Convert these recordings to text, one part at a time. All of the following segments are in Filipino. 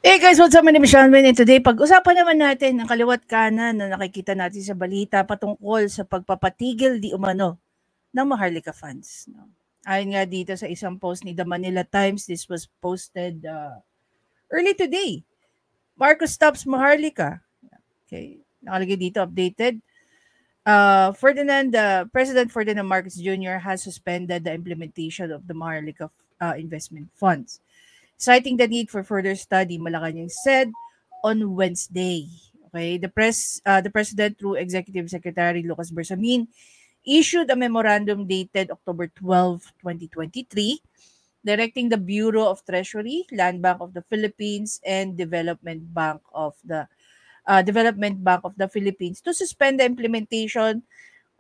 Hey guys, what's up? My name is Sean Win, and today pag-usapan naman natin ang kaliwat kanan na nakikita natin sa balita patungkol sa pagpapatigil di umano ng Maharlika funds. No? Ayon nga dito sa isang post ni The Manila Times, this was posted early today. Marcos stops Maharlika. Okay, nakalagay dito, updated. President Ferdinand Marcos Jr. has suspended the implementation of the Maharlika investment funds, citing the need for further study, Malacanang said on Wednesday. Okay, the president through Executive Secretary Lucas Bersamin issued a memorandum dated October 12, 2023, directing the Bureau of Treasury, Land Bank of the Philippines, and Development Bank of the Philippines to suspend the implementation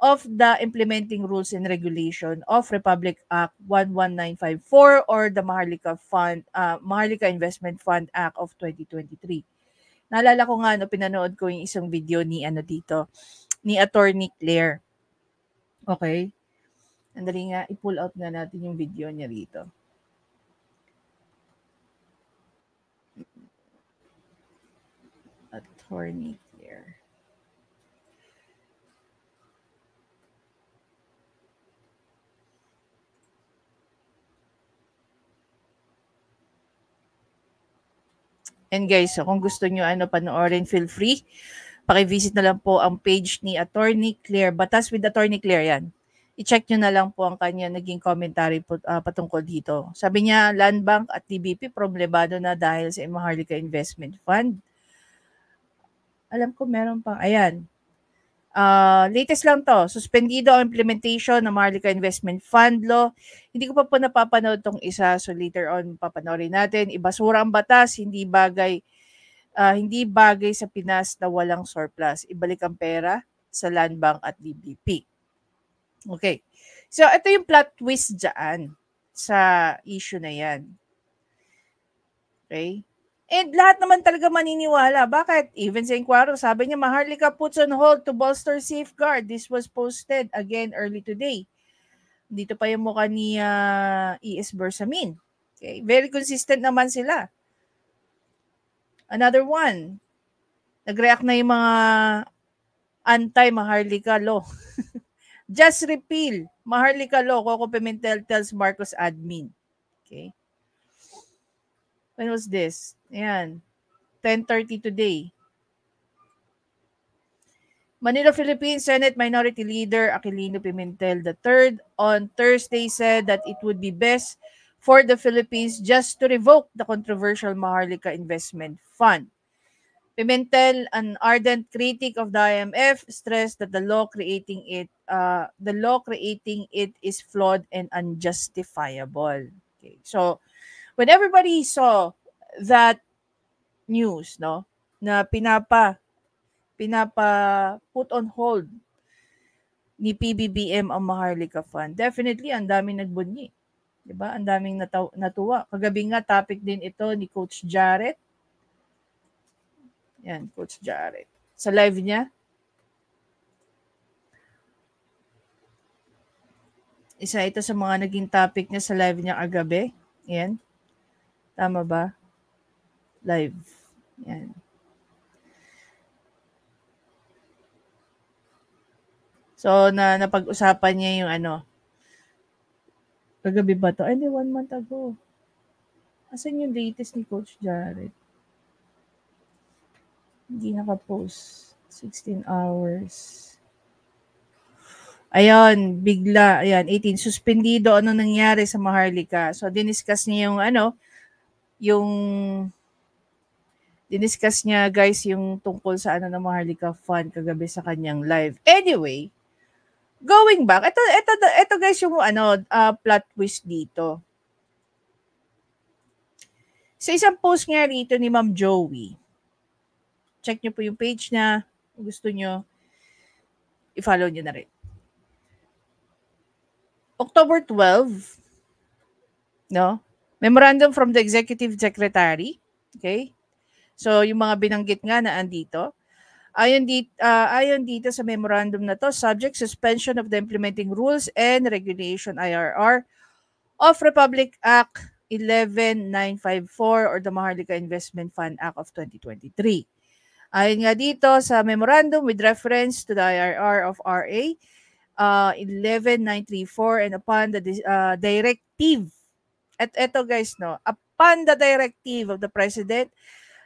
of the implementing rules and regulation of Republic Act 11954 or the Maharlika Investment Fund Act of 2023. Naalala ko nga pinanood ko yung isang video ni ni Attorney Claire. Okay? Andali nga, i-pull out nga natin yung video niya rito. Attorney Claire. And guys, so kung gusto nyo panoorin, feel free. Paki-visit na lang po ang page ni Attorney Claire. Batas with Attorney Claire yan. I-check nyo na lang po ang kanya naging commentary patungkol dito. Sabi niya, Land Bank at TBP problemado na dahil sa Maharlika Investment Fund. Alam ko meron pang, ayan. Latest lang to, suspendido ang implementation ng Maharlika Investment Fund Law. Hindi ko pa po napapanood tong isa, so later on papanoorin natin. Ibasura ang batas, hindi bagay sa Pinas na walang surplus. Ibalik ang pera sa Land Bank at DBP. Okay. So, ito yung plot twist dyan sa issue na yan. Okay? And lahat naman talaga maniniwala. Bakit? Even sa inquiry, sabi niya, Maharlika puts on hold to bolster safeguard. This was posted again early today. Dito pa yung mukha ni E.S. Bersamin. Okay? Very consistent naman sila. Another one. Nag-react na yung mga anti-Maharlika law. Just repeal Maharlika law, Coco Pimentel tells Marcos admin. Okay. When was this? Ayan. 10:30 today. Manila, Philippines Senate Minority Leader Aquilino Pimentel III on Thursday said that it would be best for the Philippines just to revoke the controversial Maharlika Investment Fund. Pimentel, an ardent critic of the IMF, stressed that the law creating it is flawed and unjustifiable. Okay. So, when everybody saw that news, no, na pinapa put on hold ni PBBM ang Maharlika Fund, definitely ang daming nagbunyi. 'Di ba? Ang daming natuwa. Kagabi nga topic din ito ni Coach Jarrett. Yan, Coach Jarrett. Sa live niya. Isa ito sa mga naging topic niya sa live niya kagabi. Yan. Tama ba? Live. Yan. So, napag-usapan niya yung kagabi ba to? Ay, 1 month ago. Asan yung latest ni Coach Jarrett? Hindi naka-post. 16 hours. Ayun, bigla. Ayan, 18. Suspendido. Ano nangyari sa Maharlika? So, diniscuss niya diniscuss niya, guys, yung tungkol sa ng Maharlika Fund kagabi sa kanyang live. Anyway, going back, ito guys yung plot twist dito. Sa isang post nga rito ni Ma'am Joey, check nyo po yung page niya. Kung gusto nyo, i-follow nyo na rin. October 12, no? Memorandum from the Executive Secretary. Okay? So, yung mga binanggit nga na andito. Ayon dito sa memorandum na to, subject suspension of the implementing rules and regulation IRR of Republic Act 11954 or the Maharlika Investment Fund Act of 2023. Ayon nga dito sa memorandum with reference to the IRR of RA 11934 and upon the directive, at eto guys, no, upon the directive of the President,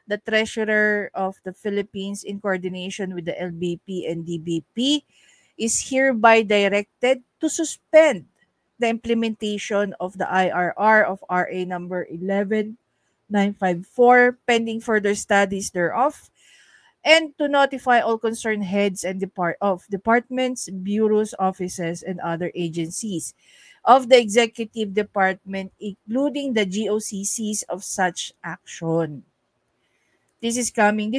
the Treasurer of the Philippines in coordination with the LBP and DBP is hereby directed to suspend the implementation of the IRR of RA number 11954 pending further studies thereof, and to notify all concerned heads and departments, bureaus, offices, and other agencies of the executive department, including the GOCCs, of such action. This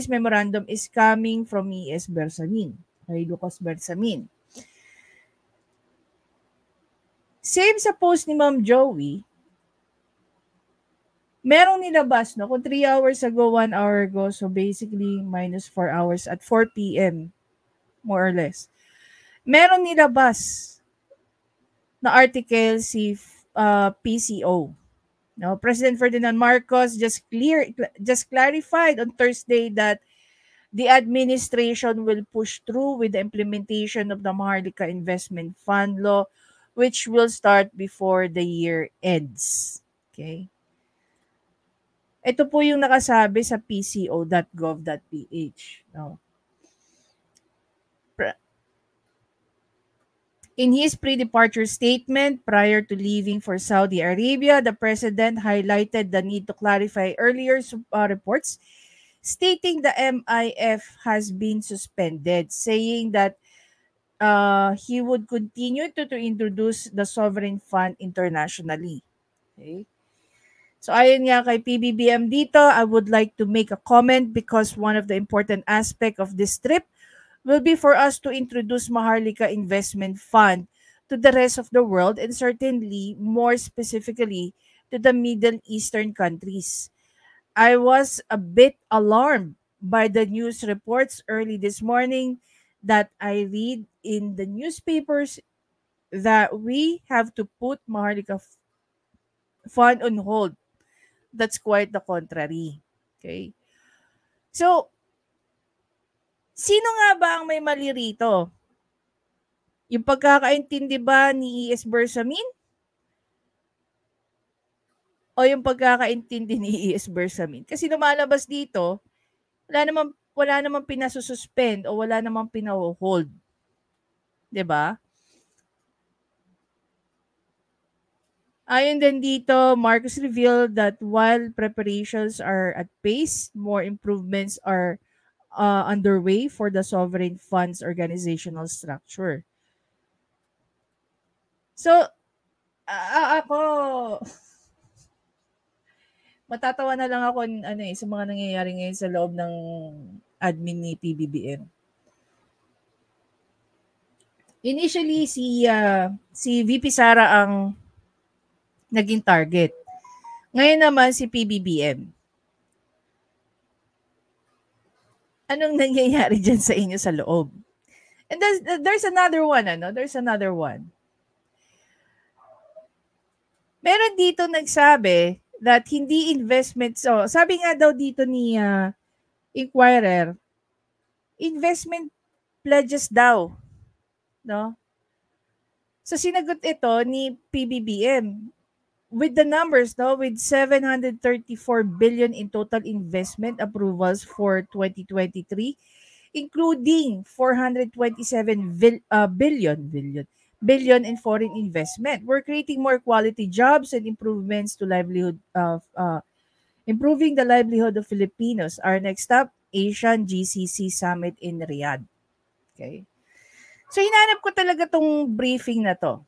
memorandum is coming from E.S. Bersamin, kay Lucas Bersamin. Same sa post ni Ma'am Joey, merong nilabas, no? Kung 3 hours ago, 1 hour ago, so basically minus 4 hours at 4 p.m. more or less. Meron nilabas na article si PCO. No, President Ferdinand Marcos just clarified on Thursday that the administration will push through with the implementation of the Maharlika Investment Fund law, which will start before the year ends. Okay? Ito po yung nakasabi sa pco.gov.ph. No? In his pre-departure statement prior to leaving for Saudi Arabia, the president highlighted the need to clarify earlier reports stating the MIF has been suspended, saying that he would continue to introduce the sovereign fund internationally. Okay? So ayon nga kay PBBM dito, I would like to make a comment because one of the important aspect of this trip will be for us to introduce Maharlika Investment Fund to the rest of the world and certainly more specifically to the Middle Eastern countries. I was a bit alarmed by the news reports early this morning that I read in the newspapers that we have to put Maharlika Fund on hold. That's quite the contrary. Okay? So, sino nga ba ang may mali rito? Yung pagkakaintindi ba ni E.S. Bersamin? O yung pagkakaintindi ni E.S. Bersamin? Kasi lumalabas dito, wala namang pinasususpend o wala namang pinahold. 'Di ba? Ayon din dito, Marcos revealed that while preparations are at pace, more improvements are underway for the sovereign fund's organizational structure. So, ako, matatawa na lang ako sa mga nangyayari ngayon sa loob ng admin ni PBBM. Initially, si VP Sara ang naging target. Ngayon naman si PBBM. Anong nangyayari dyan sa inyo sa loob? And there's another one, There's another one. Meron dito nagsabi that hindi investment, so sabi nga daw dito ni Inquirer, investment pledges daw, no? So sinagot ito ni PBBM with the numbers, no, with 734 billion in total investment approvals for 2023, including 427 billion in foreign investment. We're creating more quality jobs and improvements to livelihood of improving the livelihood of Filipinos. Our next stop, Asian GCC Summit in Riyadh. Okay. So hinanap ko talaga tong briefing na to.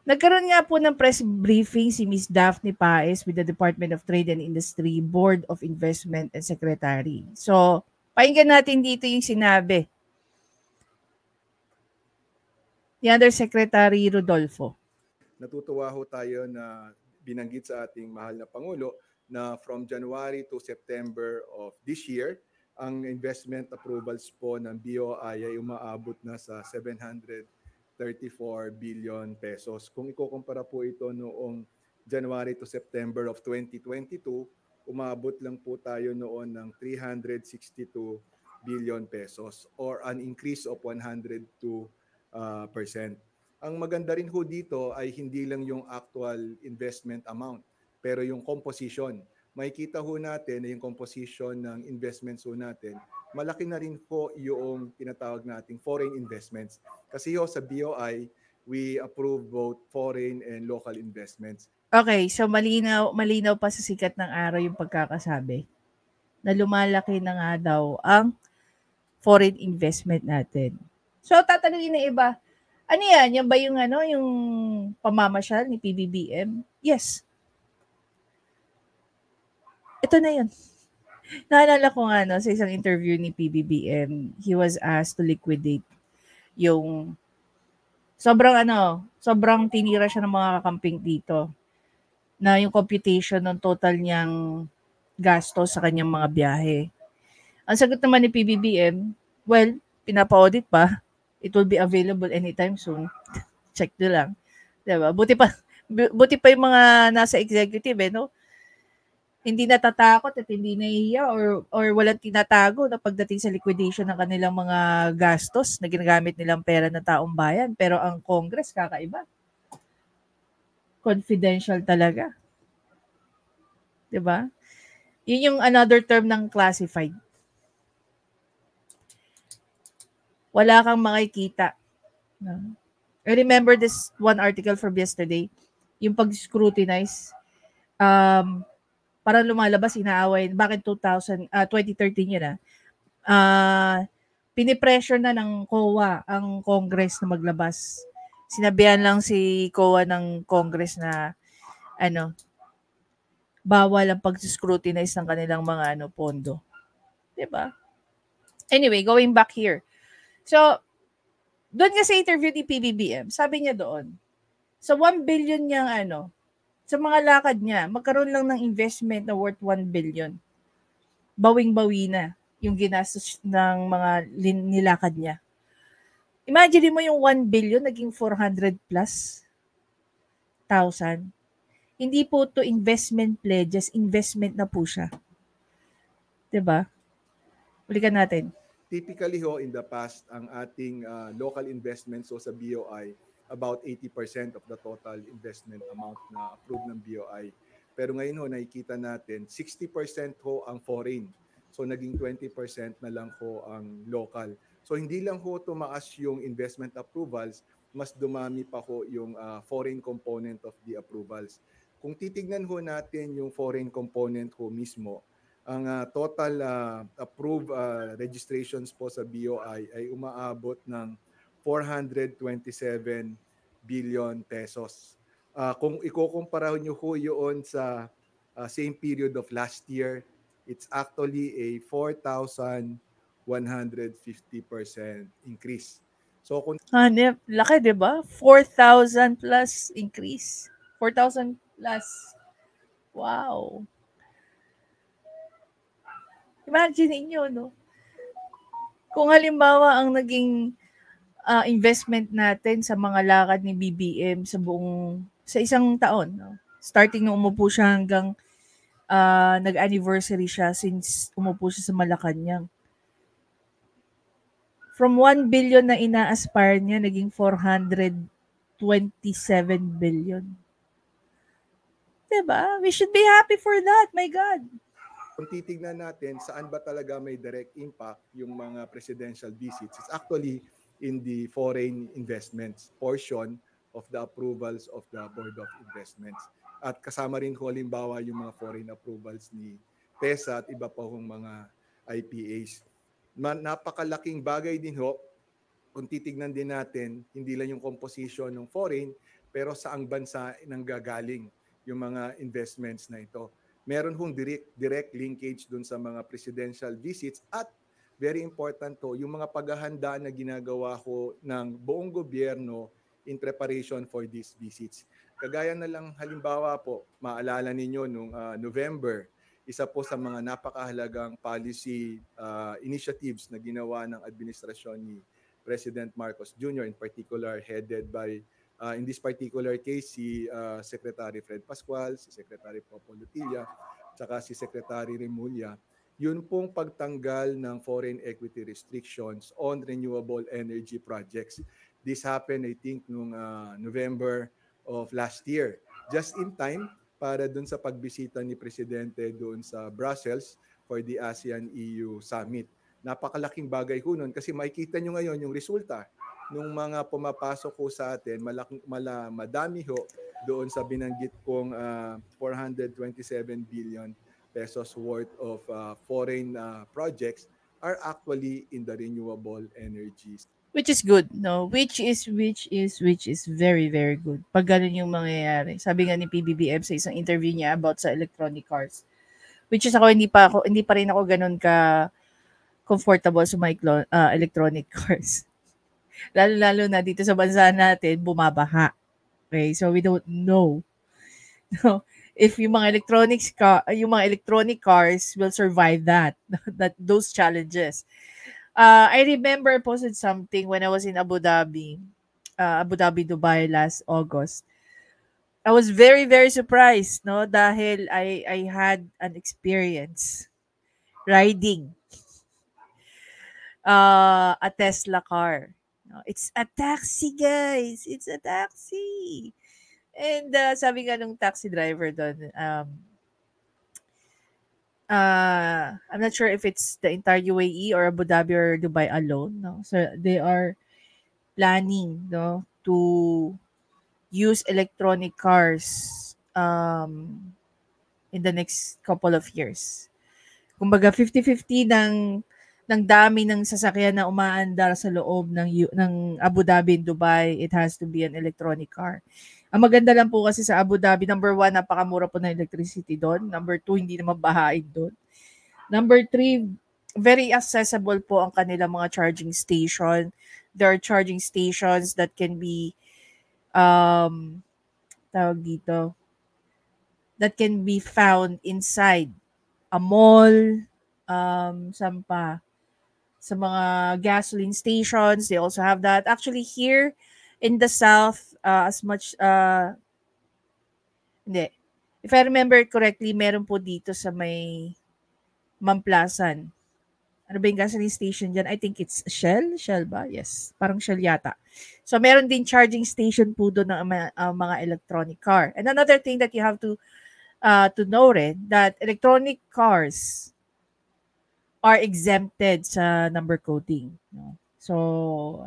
Nagkaroon nga po ng press briefing si Ms. Daphne Paez with the Department of Trade and Industry, Board of Investment and Secretary. So, pakinggan natin dito yung sinabi ni Undersecretary Rodolfo. Natutuwa ho tayo na binanggit sa ating mahal na Pangulo na from January to September of this year, ang investment approvals po ng BOI ay umaabot na sa 734 34 billion pesos. Kung ikukumpara po ito noong January to September of 2022, umabot lang po tayo noon ng 362 billion pesos or an increase of 102%. Ang maganda rin ho dito ay hindi lang yung actual investment amount, pero yung composition. Makikita ho natin na yung composition ng investments ho natin, malaki na rin po yung tinatawag nating foreign investments. Kasi ho sa BOI, we approve both foreign and local investments. Okay, so malinaw pa sa sikat ng araw yung pagkakasabi na lumalaki na nga daw ang foreign investment natin. So tatanungin ng iba, ano yan? Yan ba yung yung pamamasyal ni PBBM? Yes. Ito na yun. Naalala ko nga sa isang interview ni PBBM, he was asked to liquidate yung sobrang tinira siya ng mga kakamping dito na yung computation ng total niyang gasto sa kanyang mga biyahe. Ang sagot naman ni PBBM, well, pinapa-audit pa. It will be available anytime soon. Check nyo lang. Diba? Buti pa yung mga nasa executive, no? Hindi natatakot at hindi nahihiya or walang tinatago na pagdating sa liquidation ng kanilang mga gastos na ginagamit nilang pera ng taong bayan. Pero ang Congress, kakaiba. Confidential talaga. 'Di ba? Yun yung another term ng classified. Wala kang makikita. No? I remember this one article from yesterday, yung pag-scrutinize, parang lumalabas, inaaway, bakit 2013 yun pinipressure na ng COA ang Congress na maglabas. Sinabihan lang si COA ng Congress na bawal ang pag-scrutinize ng kanilang mga pondo. 'Di ba? Anyway, going back here. So, doon nga sa interview ni PBBM, sabi niya doon, sa 1 billion niyang sa mga lakad niya, magkaroon lang ng investment na worth 1 billion. Bawing-bawi na yung ginastos ng mga nilakad niya. Imagine mo yung 1 billion naging 400 plus thousand. Hindi po to investment pledges, investment na po siya. 'Di ba? Ulikan natin. Typically ho, in the past, ang ating local investments so sa BOI, about 80% of the total investment amount na approved ng BOI. Pero ngayon ho, nakikita natin, 60% ho ang foreign. So naging 20% na lang ho ang local. So hindi lang ho tumaas yung investment approvals, mas dumami pa ho yung foreign component of the approvals. Kung titignan ho natin yung foreign component ho mismo, ang total approved registrations po sa BOI ay umaabot ng 427 billion pesos. Kung ikukumpara nyo ho yun sa same period of last year, it's actually a 4,150% increase. So kung laki 'di ba? 4,000 plus increase. 4,000 plus. Wow. Imagine niyo, no? Kung halimbawa ang naging investment natin sa mga lakad ni BBM sa isang taon, no? Starting nung umupo siya hanggang nag-anniversary siya since umupo siya sa Malacanang. From 1 billion na ina-aspire niya, naging 427 billion. Diba? We should be happy for that. My God. Kung titignan natin saan ba talaga may direct impact yung mga presidential visits, it's actually in the foreign investments portion of the approvals of the Board of Investments. At kasama rin ko halimbawa yung mga foreign approvals ni PESA at iba pa hong mga IPAs. Napakalaking bagay din ho, kung titignan din natin, hindi lang yung composition ng foreign, pero saang bansa nanggagaling yung mga investments na ito. Meron hong direct linkage dun sa mga presidential visits at very important to, yung mga paghahanda na ginagawa ko ng buong gobyerno in preparation for these visits. Kagaya na lang halimbawa po, maalala ninyo nung November, isa po sa mga napakahalagang policy initiatives na ginawa ng administrasyon ni President Marcos Jr., in particular headed by, in this particular case, si Secretary Fred Pascual, si Secretary Popo Lutilla, tsaka si Secretary Remulla, yun pong pagtanggal ng foreign equity restrictions on renewable energy projects. This happened, I think, noong November of last year. Just in time para dun sa pagbisita ni Presidente doon sa Brussels for the ASEAN-EU Summit. Napakalaking bagay ho nun kasi makikita nyo ngayon yung resulta ng mga pumapasok ho sa atin, madami ho doon sa binanggit kong 427 billion pesos worth of foreign projects are actually in the renewable energies. Which is good, no? Which is very, very good. Pag ganun yung mangyayari. Sabi nga ni PBBM sa isang interview niya about sa electronic cars. Which is hindi pa rin ako ganun ka comfortable sa mga electronic cars. Lalo na dito sa bansa natin, bumabaha. Okay? So we don't know. No, if yung mga electronic cars will survive those challenges. I remember I posted something when I was in Abu Dhabi, Dubai last August. I was very, very surprised, no? Dahil I had an experience riding a Tesla car. No, it's a taxi, guys. It's a taxi. And sabi nga nung taxi driver doon, I'm not sure if it's the entire UAE or Abu Dhabi or Dubai alone. No? So they are planning, no, to use electronic cars in the next couple of years. Kumbaga 50-50 ng dami ng sasakyan na umaandar sa loob ng Abu Dhabi and Dubai, it has to be an electronic car. Ang maganda lang po kasi sa Abu Dhabi, number 1, napakamura po ng electricity doon. Number 2, hindi naman bahain doon. Number 3, very accessible po ang kanilang mga charging station. There are charging stations that can be, that can be found inside a mall, sa mga gasoline stations. They also have that. Actually, here in the south, hindi. If I remember correctly, meron po dito sa may Mamplasan. Ano ba yung gasoline station dyan? I think it's Shell. Shell ba? Yes. Parang Shell yata. So, meron din charging station po doon ng mga electronic car. And another thing that you have to know rin, that electronic cars are exempted sa number coding. No? So,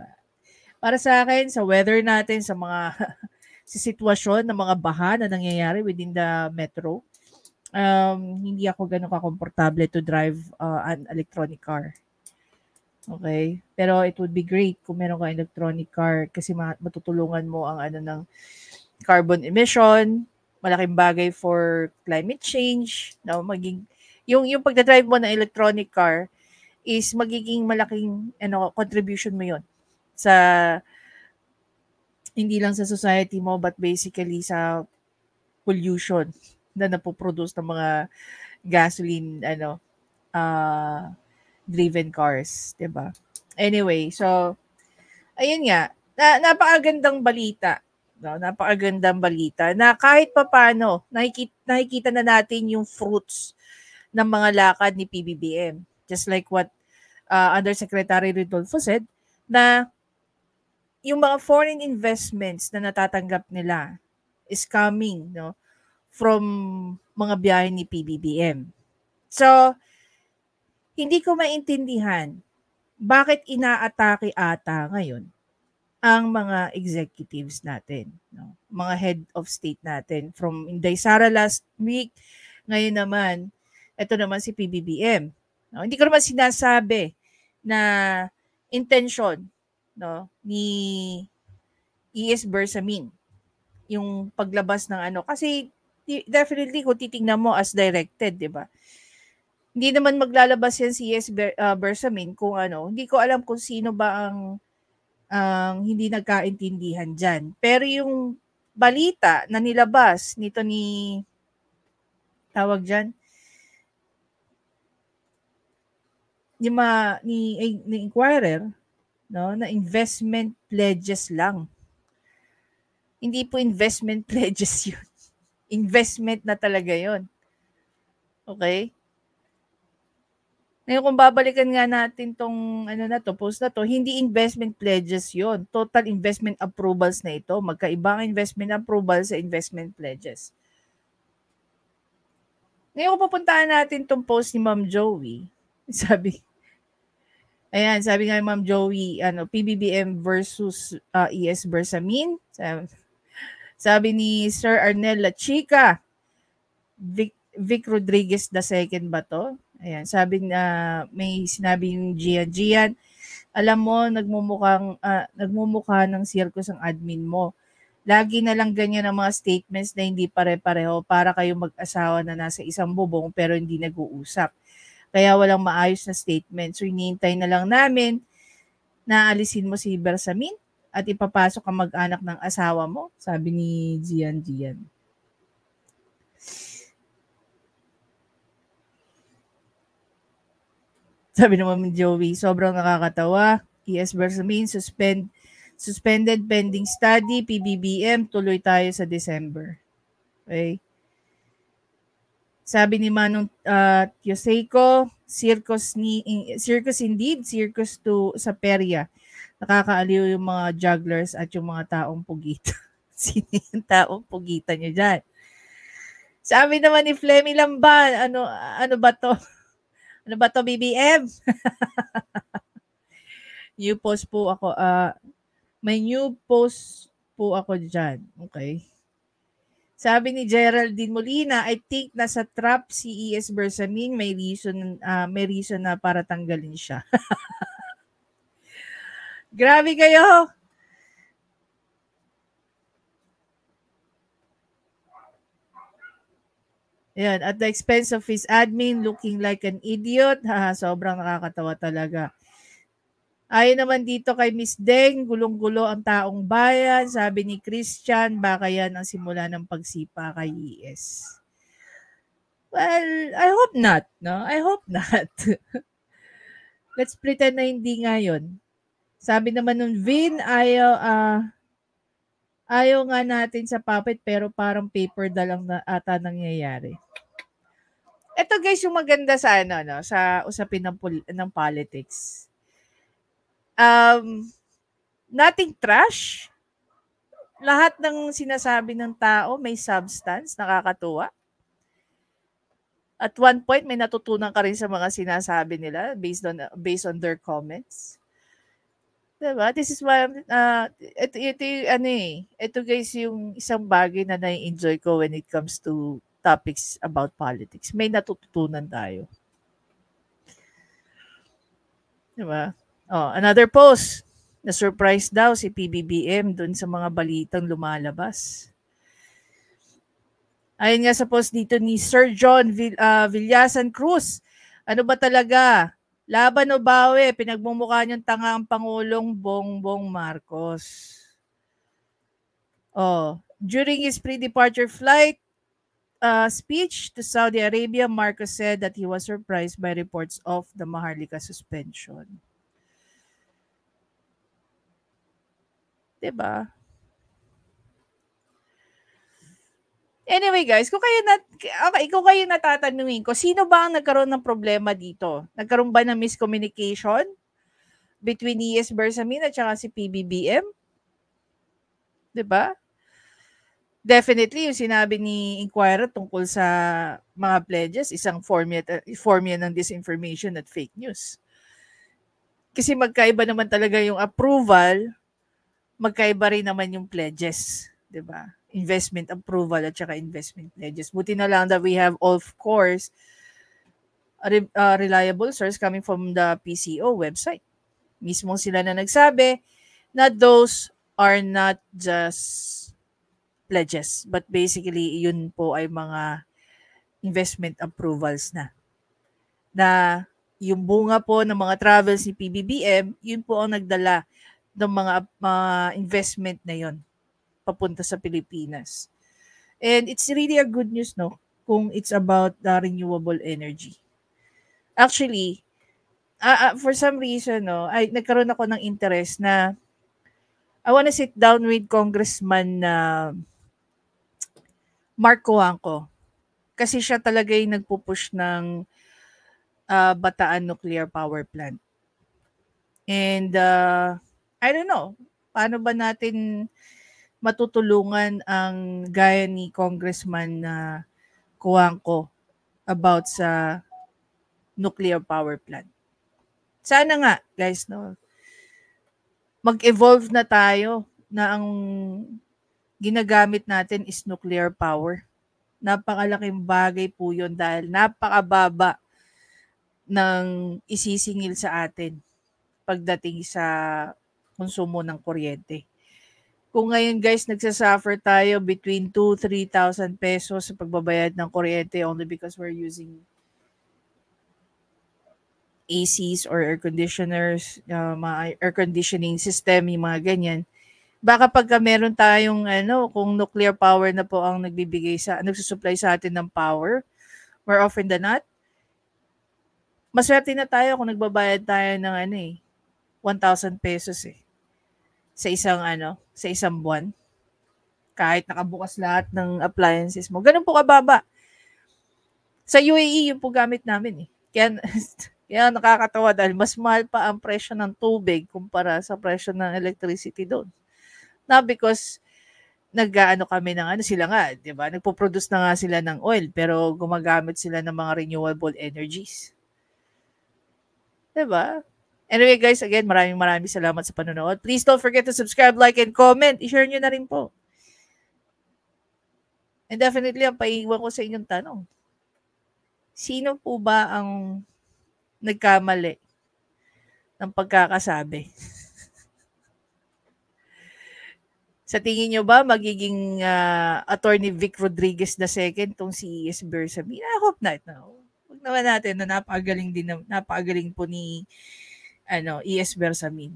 para sa akin, sa weather natin, sa mga sa sitwasyon ng mga baha na nangyayari within the metro, hindi ako ganun ka-komportable to drive an electronic car. Okay? Pero it would be great kung meron kang electronic car kasi matutulungan mo ang ng carbon emission, malaking bagay for climate change, no? Yung pagdadrive mo ng electronic car is magiging malaking contribution mo yon sa hindi lang sa society mo but basically sa pollution na napoproduce ng mga gasoline driven cars, 'di ba? Anyway, so ayun nga, napakagandang balita. No, napakagandang balita na kahit papaano nakikita na natin yung fruits ng mga lakad ni PBBM. Just like what Undersecretary Rodolfo said, na yung mga foreign investments na natatanggap nila is coming, no, from mga biyahe ni PBBM. So, hindi ko maintindihan bakit inaatake ata ngayon ang mga executives natin, no? Mga head of state natin. From Inday Sara last week, ngayon naman, ito naman si PBBM. No? Hindi ko naman sinasabi na intention, no, ni E.S. Bersamin yung paglabas ng kasi definitely kung titingnan mo as directed, 'di ba? Hindi naman maglalabas yan si E.S. Bersamin kung hindi ko alam kung sino ba ang hindi nagkaintindihan diyan. Pero yung balita na nilabas nito ni tawag diyan ni Inquirer, no, na investment pledges lang. Hindi po investment pledges yun. Investment na talaga yun. Okay? Ngayon kung babalikan nga natin tong post na to, hindi investment pledges yon. Total investment approvals na ito. Magkaiba ang investment approval sa investment pledges. Ngayon kung pupuntahan natin tong post ni Ma'am Joey, sabi nga ni Ma'am Joey, PBBM versus ES Bersamin. Sabi ni Sir Arnel La Chica, Vic Rodriguez II ba to? Ayan, sabi na may sinabi yung Gian, alam mo, nagmumukha ng circus ang admin mo. Lagi na lang ganyan ang mga statements na hindi pare-pareho para kayo mag-asawa na nasa isang bubong pero hindi nag-uusap. Kaya walang maayos na statement. So, hinihintay na lang namin na alisin mo si Bersamin at ipapasok ang mag-anak ng asawa mo, sabi ni Gian. Sabi naman ni Joey, sobrang nakakatawa. ES Bersamin, suspended pending study, PBBM, tuloy tayo sa December. Okay? Sabi ni Manong Yoseiko, circus indeed, circus to sa perya. Nakakaaliw yung mga jugglers at yung mga taong pugita. Sino yung taong pugita nyo dyan? Sabi naman ni Flemmy Lamban, ano ba to? Ano ba to, BBM? New post po ako. May new post po ako dyan. Okay. Sabi ni Geraldine Molina, I think nasa trap si ES Bersamin, may reason na para tanggalin siya. Grabe kayo! Yan, at the expense of his admin, looking like an idiot. Sobrang nakakatawa talaga. Ayon naman dito kay Miss Deng, gulong-gulo ang taong bayan. Sabi ni Christian, baka yan ang simula ng pagsipa kay ES. Well, I hope not, no? I hope not. Let's pretend na hindi nga yun. Sabi naman nun, Vin, ayaw nga natin sa puppet pero parang paper da lang na ata nangyayari. Ito guys, yung maganda sa sa usapin ng politics. Nothing trash. Lahat ng sinasabi ng tao may substance, nakakatuwa. At one point may natutunan ka rin sa mga sinasabi nila based on their comments. Diba? This is why ito guys yung isang bagay na nai-enjoy ko when it comes to topics about politics. May natututunan tayo. Diba? Oh, another post. Na-surprise daw si PBBM dun sa mga balitang lumalabas. Ayun nga sa post dito ni Sir John Villasan Cruz. Ano ba talaga? Laban o bawi? Pinagmumukha niyong tanga ang Pangulong Bongbong Marcos. Oh, during his pre-departure flight speech to Saudi Arabia, Marcos said that he was surprised by reports of the Maharlika suspension. Diba? Anyway guys, kung kayo natatanungin ko, sino ba ang nagkaroon ng problema dito? Nagkaroon ba ng miscommunication between ES Bersamin at saka si PBBM? Diba? Definitely, yung sinabi ni Inquirer tungkol sa mga pledges, isang form yan ng disinformation at fake news. Kasi magkaiba naman talaga yung approval, magkaiba rin naman yung pledges. Diba? Investment approval at saka investment pledges. Buti na lang that we have, of course, a reliable source coming from the PCO website. Mismong sila na nagsabi na those are not just pledges, but basically, yun po ay mga investment approvals na. Na yung bunga po ng mga travels ni PBBM, yun po ang nagdala ng mga investment na yun papunta sa Pilipinas. And it's really a good news, no? Kung it's about the renewable energy. Actually, for some reason, no, ay nagkaroon ako ng interest na I wanna sit down with Congressman Mark Coangco. Kasi siya talaga yung nagpupush ng Bataan Nuclear Power Plant. And I don't know, paano ba natin matutulungan ang gaya ni Congressman Coangco about sa nuclear power plant. Sana nga, guys, no, mag-evolve na tayo na ang ginagamit natin is nuclear power. Napakalaking bagay po yun dahil napakababa ng isisingil sa atin pagdating sa konsumo ng kuryente. Kung ngayon guys, nagsasuffer tayo between 2,000-3,000 pesos sa pagbabayad ng kuryente only because we're using ACs or air conditioners, mga air conditioning system, yung mga ganyan. Baka pagka meron tayong kung nuclear power na po ang nagsusupply sa atin ng power, more often than not, maswerte na tayo kung nagbabayad tayo ng 1,000 pesos sa isang buwan. Kahit nakabukas lahat ng appliances mo. Ganun po kababa. Sa UAE, yung po gamit namin Kaya nakakatawa dahil mas mahal pa ang presyo ng tubig kumpara sa presyo ng electricity doon. Now, because kami ng sila nga, 'di ba? Nagpo-produce na nga sila ng oil pero gumagamit sila ng mga renewable energies. 'Di ba? Anyway guys, again, maraming salamat sa panonood. Please don't forget to subscribe, like, and comment. I-share nyo na rin po. And definitely, ang paiiwan ko sa inyong tanong. Sino po ba ang nagkamali ng pagkakasabi? Sa tingin nyo ba magiging Attorney Vic Rodriguez II tong si E.S. Bersamin? I hope not. No? Huwag naman natin na napakagaling po ni E.S. Bersamin.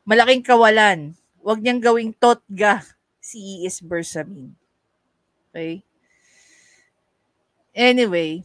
Malaking kawalan. Huwag niyang gawing totga si E.S. Bersamin. Okay? Anyway,